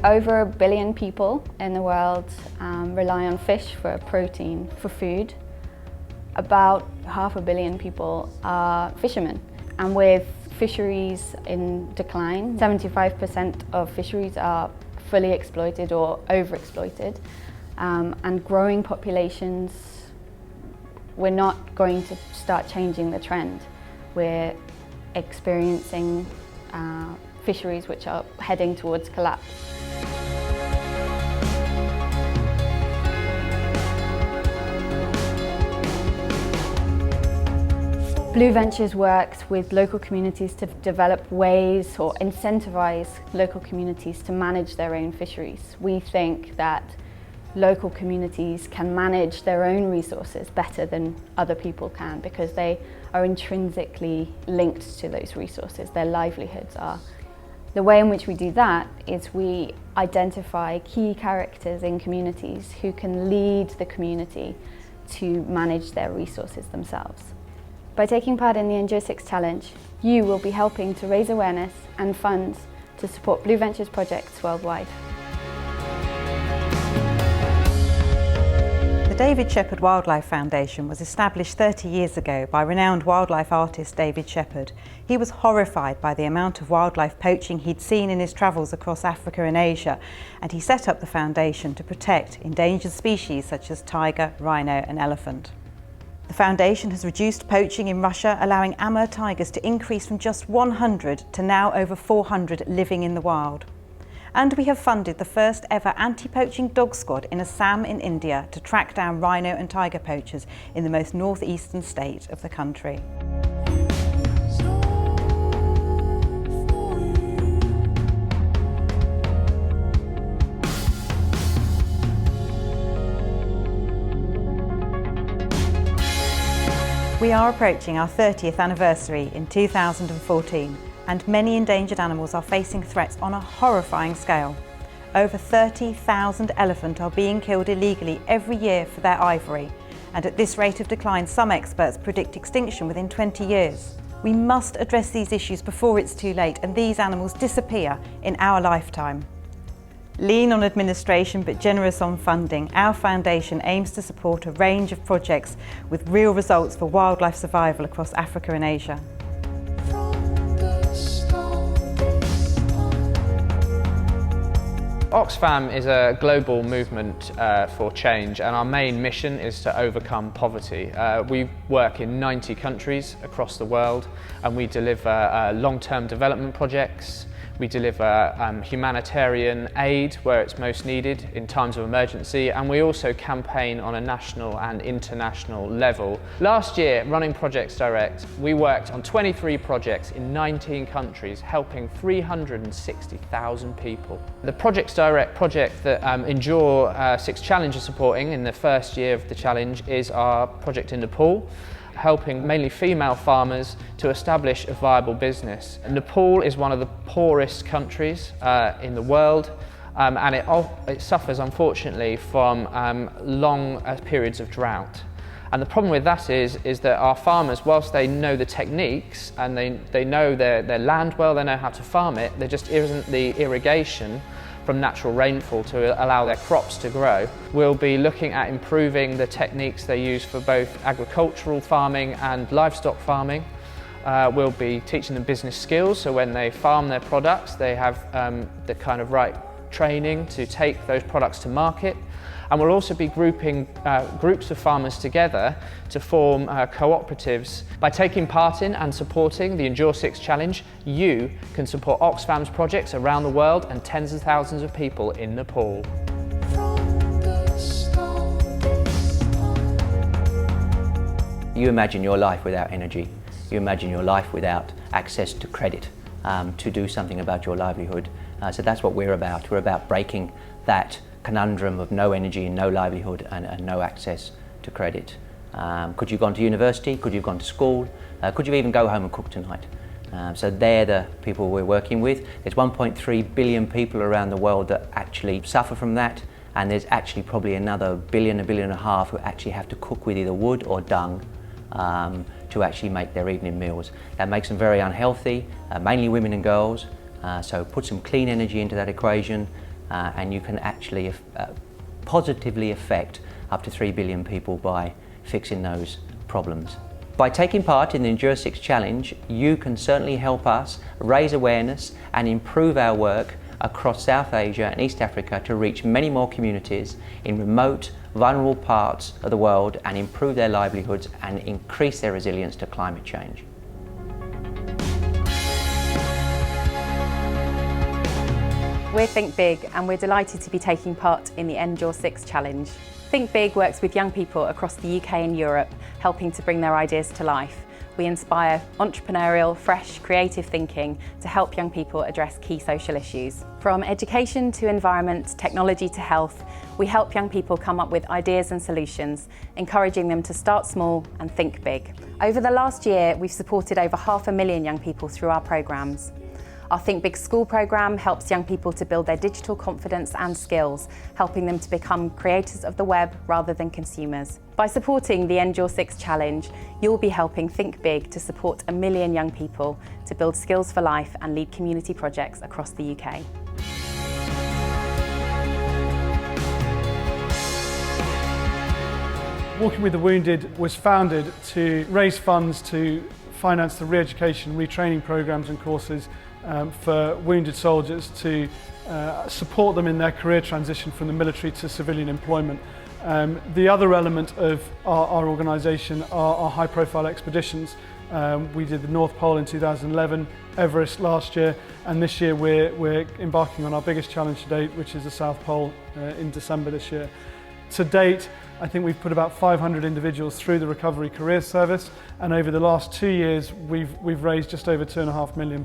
Over 1 billion people in the world rely on fish for protein, for food. About 500 million people are fishermen. And with fisheries in decline, 75% of fisheries are fully exploited or overexploited. And growing populations, we're not going to start changing the trend. We're experiencing fisheries which are heading towards collapse. Blue Ventures works with local communities to develop ways or incentivize local communities to manage their own fisheries. We think that local communities can manage their own resources better than other people can because they are intrinsically linked to those resources, their livelihoods are. The way in which we do that is we identify key characters in communities who can lead the community to manage their resources themselves. By taking part in the Endure 6 Challenge, you will be helping to raise awareness and funds to support Blue Ventures projects worldwide. The David Shepherd Wildlife Foundation was established 30 years ago by renowned wildlife artist David Shepherd. He was horrified by the amount of wildlife poaching he'd seen in his travels across Africa and Asia, and he set up the foundation to protect endangered species such as tiger, rhino and elephant. The foundation has reduced poaching in Russia, allowing Amur tigers to increase from just 100 to now over 400 living in the wild. And we have funded the first ever anti-poaching dog squad in Assam in India to track down rhino and tiger poachers in the most northeastern state of the country. We are approaching our 30th anniversary in 2014, and many endangered animals are facing threats on a horrifying scale. Over 30,000 elephant are being killed illegally every year for their ivory, and at this rate of decline, some experts predict extinction within 20 years. We must address these issues before it's too late and these animals disappear in our lifetime. Lean on administration but generous on funding, our foundation aims to support a range of projects with real results for wildlife survival across Africa and Asia. Oxfam is a global movement for change, and our main mission is to overcome poverty. We work in 90 countries across the world, and we deliver long-term development projects. We deliver humanitarian aid where it's most needed in times of emergency, and we also campaign on a national and international level. Last year, running Projects Direct, we worked on 23 projects in 19 countries, helping 360,000 people. The Projects Direct project that Endure 6 Challenge is supporting in the first year of the challenge is our project in Nepal, helping mainly female farmers to establish a viable business. Nepal is one of the poorest countries in the world, and it suffers unfortunately from long periods of drought. And the problem with that is that our farmers, whilst they know the techniques and they know their land well, they know how to farm it, there just isn't the irrigation from natural rainfall to allow their crops to grow. We'll be looking at improving the techniques they use for both agricultural farming and livestock farming. We'll be teaching them business skills, so when they farm their products, they have the kind of right training to take those products to market. And we'll also be grouping groups of farmers together to form cooperatives. By taking part in and supporting the Endure 6 Challenge, you can support Oxfam's projects around the world and tens of thousands of people in Nepal. You imagine your life without energy. You imagine your life without access to credit to do something about your livelihood. So that's what we're about. We're about breaking that conundrum of no energy and no livelihood and no access to credit. Could you have gone to university? Could you have gone to school? Could you even go home and cook tonight? So they're the people we're working with. There's 1.3 billion people around the world that actually suffer from that, and there's actually probably another billion, a billion and a half who actually have to cook with either wood or dung to actually make their evening meals. That makes them very unhealthy, mainly women and girls. So put some clean energy into that equation, and you can actually positively affect up to 3 billion people by fixing those problems. By taking part in the Endure 6 Challenge, you can certainly help us raise awareness and improve our work across South Asia and East Africa to reach many more communities in remote, vulnerable parts of the world and improve their livelihoods and increase their resilience to climate change. We're Think Big and we're delighted to be taking part in the Endure 6 Challenge. Think Big works with young people across the UK and Europe, helping to bring their ideas to life. We inspire entrepreneurial, fresh, creative thinking to help young people address key social issues. From education to environment, technology to health, we help young people come up with ideas and solutions, encouraging them to start small and think big. Over the last year, we've supported over 500,000 young people through our programmes. Our Think Big School programme helps young people to build their digital confidence and skills, helping them to become creators of the web rather than consumers. By supporting the Endure 6 Challenge, you'll be helping Think Big to support 1 million young people to build skills for life and lead community projects across the UK. Walking with the Wounded was founded to raise funds to finance the re-education, retraining programmes and courses for wounded soldiers to support them in their career transition from the military to civilian employment. The other element of our organisation are our high-profile expeditions. We did the North Pole in 2011, Everest last year, and this year we're embarking on our biggest challenge to date, which is the South Pole in December this year. To date, I think we've put about 500 individuals through the Recovery Career Service, and over the last 2 years we've raised just over £2.5 million.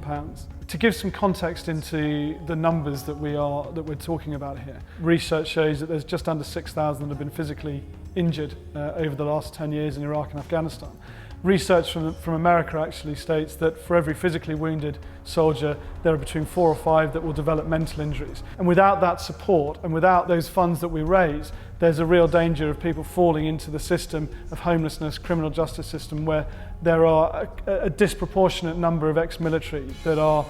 To give some context into the numbers that we're talking about here, research shows that there's just under 6,000 that have been physically injured over the last 10 years in Iraq and Afghanistan. Research from America actually states that for every physically wounded soldier, there are between 4 or 5 that will develop mental injuries. And without that support and without those funds that we raise, there's a real danger of people falling into the system of homelessness, criminal justice system, where there are a disproportionate number of ex-military that are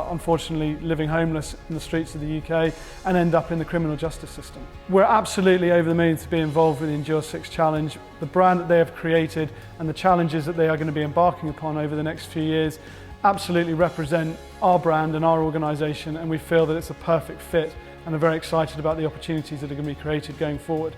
unfortunately living homeless in the streets of the UK and end up in the criminal justice system. We're absolutely over the moon to be involved with the Endure 6 Challenge. The brand that they have created and the challenges that they are going to be embarking upon over the next few years absolutely represent our brand and our organisation, and we feel that it's a perfect fit and are very excited about the opportunities that are going to be created going forward.